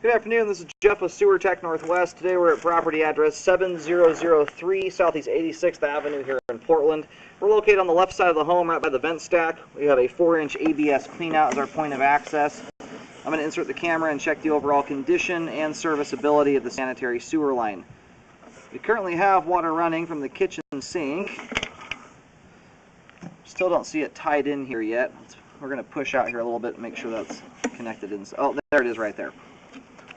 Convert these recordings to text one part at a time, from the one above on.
Good afternoon, this is Jeff with Sewer Tech Northwest. Today we're at property address 7003 Southeast 86th Avenue here in Portland. We're located on the left side of the home, right by the vent stack. We have a 4-inch ABS cleanout as our point of access. I'm going to insert the camera and check the overall condition and serviceability of the sanitary sewer line. We currently have water running from the kitchen sink. Still don't see it tied in here yet. We're going to push out here a little bit and make sure that's connected in. Oh, there it is right there.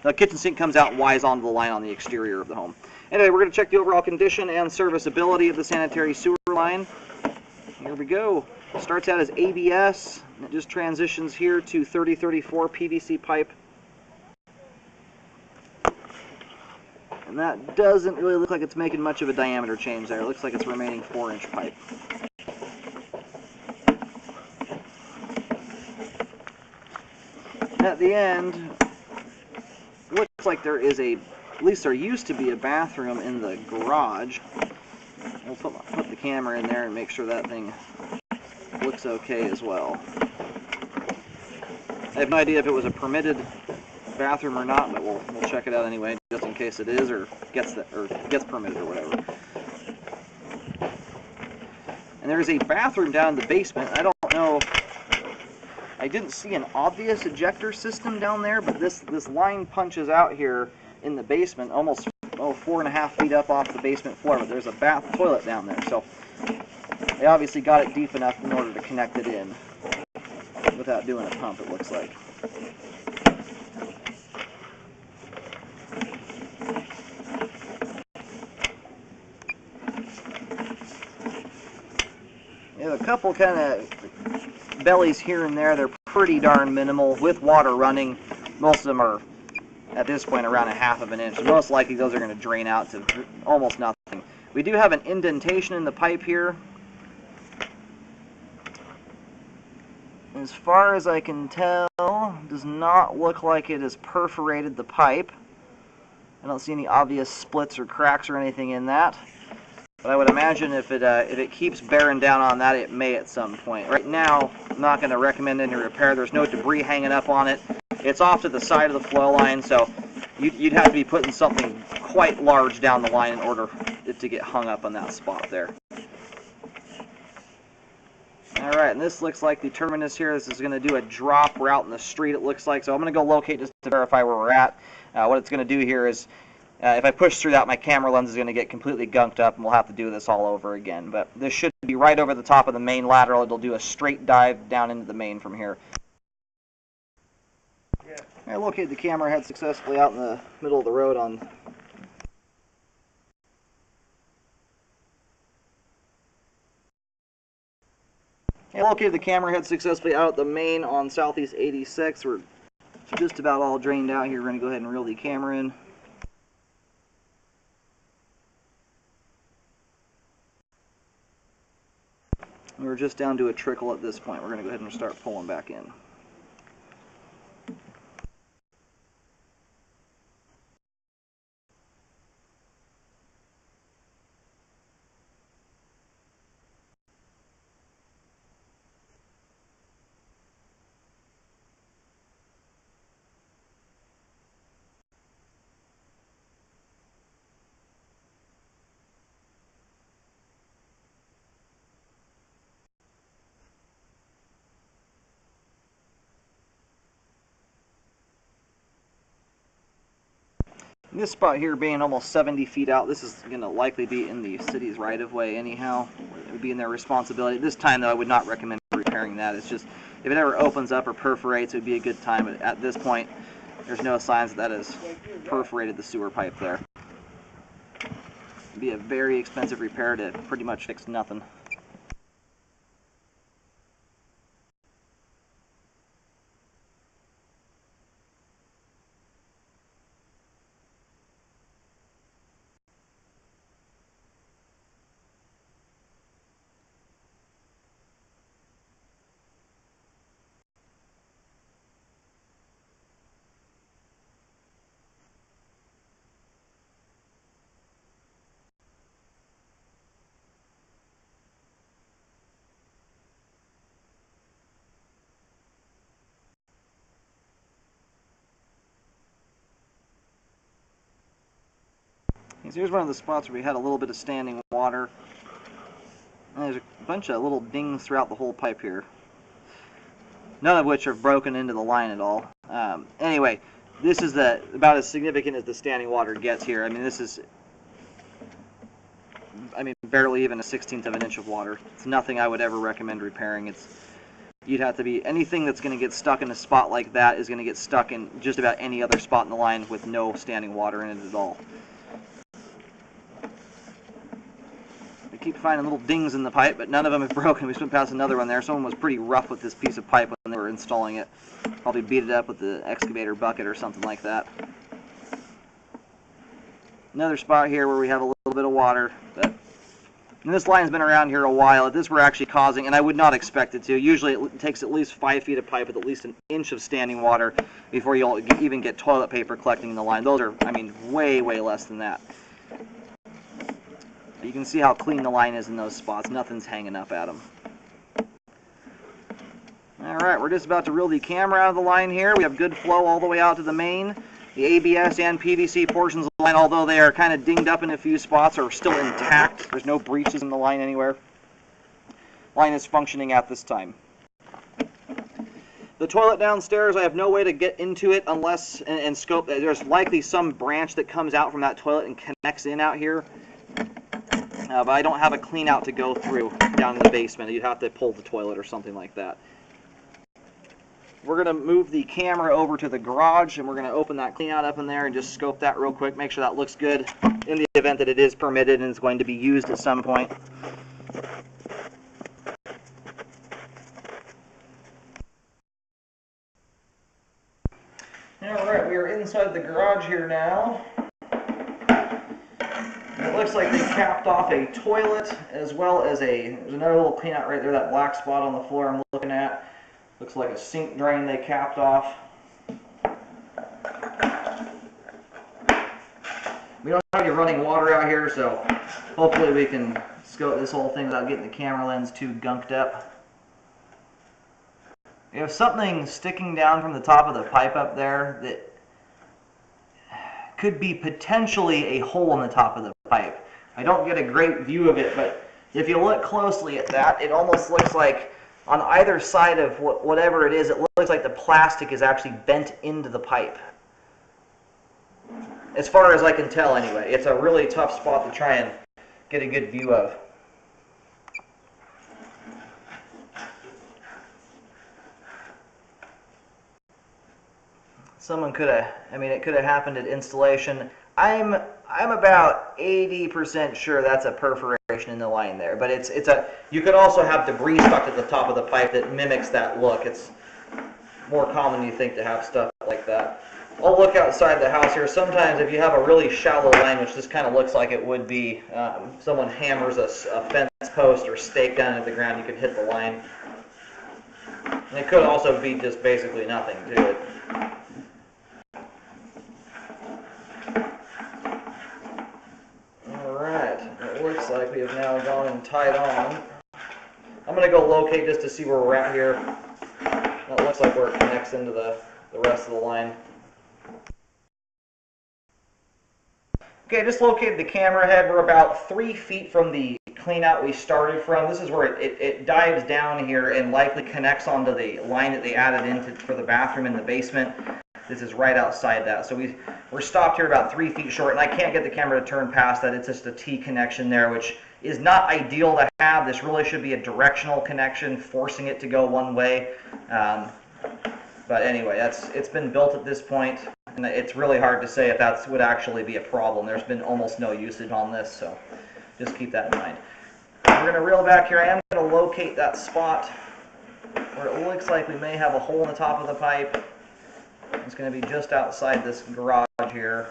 The kitchen sink comes out wise onto the line on the exterior of the home. Anyway, we're going to check the overall condition and serviceability of the sanitary sewer line. Here we go. Starts out as ABS, and it just transitions here to 3034 PVC pipe. And that doesn't really look like it's making much of a diameter change there. It looks like it's remaining 4-inch pipe. At the end, looks like there is at least there used to be a bathroom in the garage. We'll put the camera in there and make sure that thing looks okay as well. I have no idea if it was a permitted bathroom or not, but we'll check it out anyway, just in case it is or gets permitted or whatever. And there's a bathroom down in the basement. I don't know. I didn't see an obvious ejector system down there, but this line punches out here in the basement, almost 4.5 feet up off the basement floor. But there's a bath toilet down there, so they obviously got it deep enough in order to connect it in without doing a pump, it looks like. You have a couple kind of bellies here and there. They're pretty darn minimal with water running. Most of them are at this point around 1/2 inch. Most likely those are going to drain out to almost nothing. We do have an indentation in the pipe here. As far as I can tell, it does not look like it has perforated the pipe. I don't see any obvious splits or cracks or anything in that. But I would imagine if it keeps bearing down on that, it may at some point. Right now, I'm not going to recommend any repair. There's no debris hanging up on it. It's off to the side of the flow line, so you'd have to be putting something quite large down the line in order for it to get hung up on that spot there. Alright, and this looks like the terminus here. This is going to do a drop route in the street, it looks like. So I'm going to go locate just to verify where we're at. What it's going to do here is, if I push through that, my camera lens is going to get completely gunked up, and we'll have to do this all over again. But this should be right over the top of the main lateral. It'll do a straight dive down into the main from here. I located the camera head successfully out in the middle of the road on... I located the camera head successfully out at the main on Southeast 86. We're just about all drained out here. We're going to go ahead and reel the camera in. We're just down to a trickle at this point. We're going to go ahead and start pulling back in. This spot here being almost 70 feet out, this is going to likely be in the city's right-of-way anyhow. It would be in their responsibility. This time, though, I would not recommend repairing that. It's just, if it ever opens up or perforates, it would be a good time. But at this point, there's no signs that has perforated the sewer pipe there. It would be a very expensive repair to pretty much fix nothing. So here's one of the spots where we had a little bit of standing water. And there's a bunch of little dings throughout the whole pipe here. None of which are broken into the line at all. Anyway, this is about as significant as the standing water gets here. I mean, this is, barely even a 1/16 of an inch of water. It's nothing I would ever recommend repairing. You'd have to be, anything that's going to get stuck in a spot like that is going to get stuck in just about any other spot in the line with no standing water in it at all. I keep finding little dings in the pipe, but none of them have broken. We just went past another one there. Someone was pretty rough with this piece of pipe when they were installing it. Probably beat it up with the excavator bucket or something like that. Another spot here where we have a little bit of water. And this line's been around here a while. If this were actually causing, and I would not expect it to, usually it takes at least 5 feet of pipe with at least an inch of standing water before you'll even get toilet paper collecting in the line. Those are, way, way less than that. You can see how clean the line is in those spots. Nothing's hanging up at them. Alright, we're just about to reel the camera out of the line here. We have good flow all the way out to the main. The ABS and PVC portions of the line, although they are kind of dinged up in a few spots, are still intact. There's no breaches in the line anywhere. Line is functioning at this time. The toilet downstairs, I have no way to get into it unless, and scope, there's likely some branch that comes out from that toilet and connects in out here. But I don't have a clean out to go through down in the basement. You'd have to pull the toilet or something like that. We're going to move the camera over to the garage, and we're going to open that clean out up in there and just scope that real quick, make sure that looks good in the event that it is permitted and is going to be used at some point. Alright, we are inside the garage here now. It looks like they capped off a toilet as well as there's another little clean out right there, that black spot on the floor I'm looking at. Looks like a sink drain they capped off. We don't have any running water out here, so hopefully we can scope this whole thing without getting the camera lens too gunked up. We have something sticking down from the top of the pipe up there that could be potentially a hole in the top of the pipe. I don't get a great view of it, but if you look closely at that, it almost looks like on either side of whatever it is, it looks like the plastic is actually bent into the pipe. As far as I can tell anyway. It's a really tough spot to try and get a good view of. Someone could have, it could have happened at installation. I'm about 80% sure that's a perforation in the line there, but you could also have debris stuck at the top of the pipe that mimics that look. It's more common, you think, to have stuff like that. I'll look outside the house here. Sometimes if you have a really shallow line, which this kind of looks like it would be, someone hammers a fence post or stake down into the ground, you could hit the line. And it could also be just basically nothing to it. It looks like we have now gone and tied on. I'm going to go locate just to see where we're at here. It looks like where it connects into the rest of the line. Okay, just located the camera head. We're about 3 feet from the clean out we started from. This is where it dives down here and likely connects onto the line that they added in for the bathroom in the basement. This is right outside that. So we're stopped here about 3 feet short, and I can't get the camera to turn past that. It's just a T connection there, which is not ideal to have. This really should be a directional connection, forcing it to go one way. But anyway, it's been built at this point, and it's really hard to say if that would actually be a problem. There's been almost no usage on this, so just keep that in mind. We're going to reel back here. I am going to locate that spot where it looks like we may have a hole in the top of the pipe. It's going to be just outside this garage here.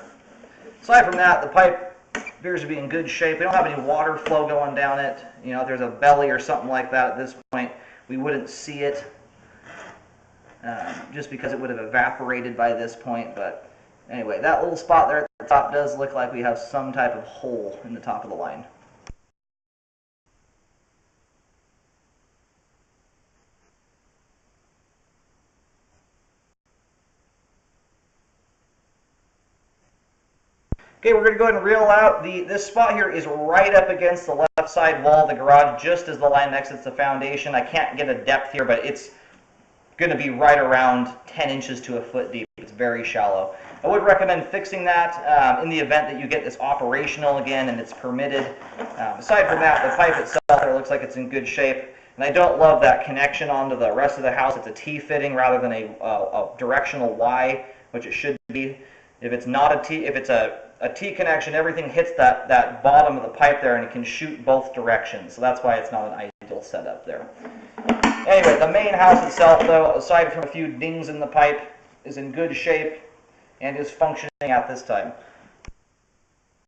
Aside from that, the pipe appears to be in good shape. We don't have any water flow going down it. You know, if there's a belly or something like that at this point, we wouldn't see it just because it would have evaporated by this point. But anyway, that little spot there at the top does look like we have some type of hole in the top of the line. Okay, we're going to go ahead and reel out. This spot here is right up against the left side wall of the garage, just as the line exits the foundation. I can't get a depth here, but it's going to be right around 10 inches to a foot deep. It's very shallow. I would recommend fixing that in the event that you get this operational again and it's permitted. Aside from that, the pipe itself there looks like it's in good shape. And I don't love that connection onto the rest of the house. It's a T-fitting rather than a directional Y, which it should be. If it's not a T, if it's a T connection, everything hits that bottom of the pipe there and it can shoot both directions. So that's why it's not an ideal setup there. Anyway, the main house itself, though, aside from a few dings in the pipe, is in good shape and is functioning at this time.